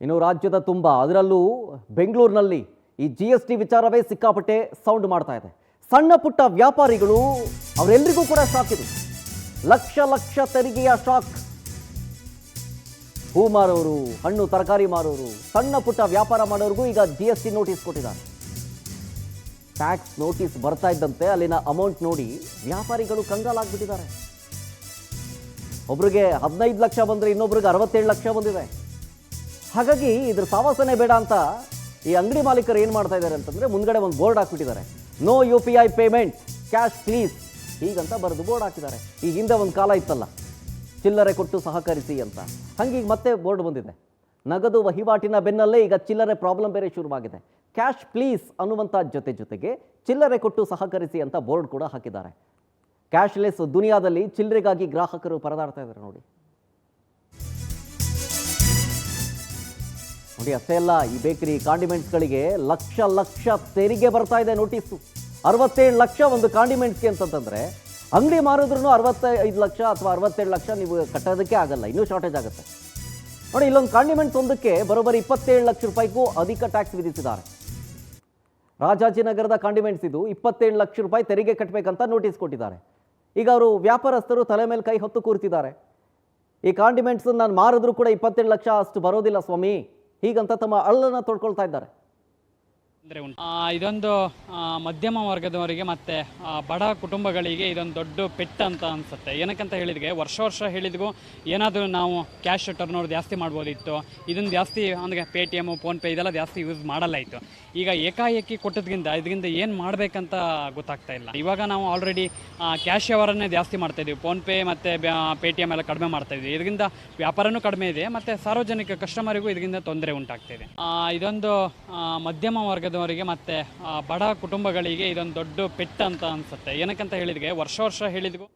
ಇನ್ನು ರಾಜ್ಯದ ತುಂಬ ಅದರಲ್ಲೂ ಬೆಂಗಳೂರಿನಲ್ಲಿ ಈ GST ವಿಚಾರವೇ ಸಿಕ್ಕಾಪಟ್ಟೆ ಸೌಂಡ್ ಮಾಡ್ತಾ ಇದೆ. ಸಣ್ಣ ಪುಟ್ಟ ವ್ಯಾಪಾರಿಗಳು ಅವರೆಲ್ಲರಿಗೂ ಕೂಡ ಶಾಕ್ ಇದು. ಲಕ್ಷ ಲಕ್ಷ ತೆರಿಗೆಯ ಶಾಕ್. ಹೂ ಮಾರೋರು, ಹಣ್ಣು ತರಕಾರಿ ಮಾರೋರು, ಸಣ್ಣ ಪುಟ್ಟ ವ್ಯಾಪಾರ ಮಾಡೋರಿಗೂ ಈಗ GST ನೋಟಿಸ್ ಕೊಟ್ಟಿದ್ದಾರೆ. ಟ್ಯಾಕ್ಸ್ ನೋಟಿಸ್ ಬರ್ತಾ ಇದ್ದಂತೆ ಅಲ್ಲಿನ ಅಮೌಂಟ್ ನೋಡಿ ವ್ಯಾಪಾರಿಗಳು ಕಂಗಾಲಾಗ್ಬಿಟ್ಟಿದ್ದಾರೆ. ಒಬ್ರಿಗೆ 15 ಲಕ್ಷ ಬಂದರೆ ಇನ್ನೊಬ್ರಿಗೆ 67 ಲಕ್ಷ ಬಂದಿದೆ. ಹಾಗಾಗಿ ಇದ್ರ ಸಾವಾಸನೆ ಬೇಡ ಅಂತ ಈ ಅಂಗಡಿ ಮಾಲೀಕರು ಏನು ಮಾಡ್ತಾ ಇದ್ದಾರೆ ಅಂತಂದರೆ ಮುಂದ್ಗಡೆ ಒಂದು ಬೋರ್ಡ್ ಹಾಕ್ಬಿಟ್ಟಿದ್ದಾರೆ. No UPI payment, cash please ಹೀಗಂತ ಬರೆದು ಬೋರ್ಡ್ ಹಾಕಿದ್ದಾರೆ. ಈಗ ಹಿಂದೆ ಒಂದು ಕಾಲ ಇತ್ತಲ್ಲ, ಚಿಲ್ಲರೆ ಕೊಟ್ಟು ಸಹಕರಿಸಿ ಅಂತ, ಹಂಗೀಗ ಮತ್ತೆ ಬೋರ್ಡ್ ಬಂದಿದೆ. ನಗದು ವಹಿವಾಟಿನ ಬೆನ್ನಲ್ಲೇ ಈಗ ಚಿಲ್ಲರೆ ಪ್ರಾಬ್ಲಮ್ ಬೇರೆ ಶುರುವಾಗಿದೆ. ಕ್ಯಾಶ್ ಪ್ಲೀಸ್ ಅನ್ನುವಂಥ ಜೊತೆಗೆ ಚಿಲ್ಲರೆ ಕೊಟ್ಟು ಸಹಕರಿಸಿ ಅಂತ ಬೋರ್ಡ್ ಕೂಡ ಹಾಕಿದ್ದಾರೆ. ಕ್ಯಾಶ್ಲೆಸ್ ದುನಿಯಾದಲ್ಲಿ ಚಿಲ್ಲರೆಗಾಗಿ ಗ್ರಾಹಕರು ಪರದಾಡ್ತಾ ಇದ್ದಾರೆ ನೋಡಿ. ಅಷ್ಟೇ ಅಲ್ಲ, ಈ ಬೇಕರಿ ಕಾಂಡಿಮೆಂಟ್ಸ್ಗಳಿಗೆ ಲಕ್ಷ ಲಕ್ಷ ತೆರಿಗೆ ಬರ್ತಾ ಇದೆ ನೋಟಿಸು. 67 ಲಕ್ಷ ಒಂದು ಕಾಂಡಿಮೆಂಟ್ಸ್ಗೆ ಅಂತಂತಂದರೆ ಅಂಗಡಿ ಮಾರಿದ್ರೂ 65 ಲಕ್ಷ ಅಥವಾ 67 ಲಕ್ಷ ನೀವು ಕಟ್ಟೋದಕ್ಕೆ ಆಗಲ್ಲ, ಇನ್ನೂ ಶಾರ್ಟೇಜ್ ಆಗುತ್ತೆ ನೋಡಿ. ಇಲ್ಲೊಂದು ಕಾಂಡಿಮೆಂಟ್ಸ್ ಒಂದಕ್ಕೆ ಬರೋಬ್ಬರಿ 27 ಲಕ್ಷ ರೂಪಾಯಿಗೂ ಅಧಿಕ ಟ್ಯಾಕ್ಸ್ ವಿಧಿಸಿದ್ದಾರೆ. ರಾಜಾಜಿನಗರದ ಕಾಂಡಿಮೆಂಟ್ಸ್ ಇದು. 27 ಲಕ್ಷ ರೂಪಾಯಿ ತೆರಿಗೆ ಕಟ್ಟಬೇಕಂತ ನೋಟಿಸ್ ಕೊಟ್ಟಿದ್ದಾರೆ. ಈಗ ಅವರು ವ್ಯಾಪಾರಸ್ಥರು ತಲೆ ಮೇಲೆ ಕೈ ಹೊತ್ತು ಕೂರ್ತಿದ್ದಾರೆ. ಈ ಕಾಂಡಿಮೆಂಟ್ಸ್ ನಾನು ಮಾರಿದ್ರೂ ಕೂಡ 27 ಲಕ್ಷ ಅಷ್ಟು ಬರೋದಿಲ್ಲ ಸ್ವಾಮಿ, ಹೀಗಂತ ತಮ್ಮ ಅಳ್ಳನ್ನು ತೊಡ್ಕೊಳ್ತಾ ಇದ್ದಾರೆ. ಇದೊಂದು ಮಧ್ಯಮ ವರ್ಗದವರಿಗೆ ಮತ್ತು ಬಡ ಕುಟುಂಬಗಳಿಗೆ ಇದೊಂದು ದೊಡ್ಡ ಪೆಟ್ಟು ಅಂತ ಅನಿಸುತ್ತೆ. ಏನಕ್ಕಂತ ಹೇಳಿದ್ರೆ ವರ್ಷ ಹೇಳಿದ್ಗೂ ಏನಾದರೂ ನಾವು ಕ್ಯಾಶ್ ಟರ್ನ್ ಜಾಸ್ತಿ ಮಾಡ್ಬೋದಿತ್ತು. ಇದನ್ನು ಜಾಸ್ತಿ ಅಂದರೆ ಪೇಟಿಎಮ್, ಫೋನ್ಪೇ ಇದೆಲ್ಲ ಜಾಸ್ತಿ ಯೂಸ್ ಮಾಡಲ್ಲ ಇತ್ತು. ಈಗ ಏಕಾಏಕಿ ಇದರಿಂದ ಏನು ಮಾಡಬೇಕಂತ ಗೊತ್ತಾಗ್ತಾ ಇಲ್ಲ. ಇವಾಗ ನಾವು ಆಲ್ರೆಡಿ ಕ್ಯಾಶ್ ವ್ಯವಹಾರನೇ ಜಾಸ್ತಿ ಮಾಡ್ತಾಯಿದ್ದೀವಿ. ಫೋನ್ಪೇ ಮತ್ತು ಪೇಟಿಎಮ್ ಎಲ್ಲ ಕಡಿಮೆ ಮಾಡ್ತಾಯಿದ್ವಿ. ಇದರಿಂದ ವ್ಯಾಪಾರನೂ ಕಡಿಮೆ ಇದೆ ಮತ್ತು ಸಾರ್ವಜನಿಕ ಕಸ್ಟಮರಿಗೂ ಇದರಿಂದ ತೊಂದರೆ ಉಂಟಾಗ್ತಿದೆ. ಇದೊಂದು ಮಧ್ಯಮ ವರ್ಗದವರಿಗೆ ಮತ್ತು ಬಡ ಕುಟುಂಬಗಳಿಗೆ ಇದೊಂದು ದೊಡ್ಡ ಪೆಟ್ಟು ಅಂತ ಅನಿಸುತ್ತೆ. ಏನಕ್ಕಂತ ಹೇಳಿದ್ರೆ ವರ್ಷ ಹೇಳಿದ್ಗೂ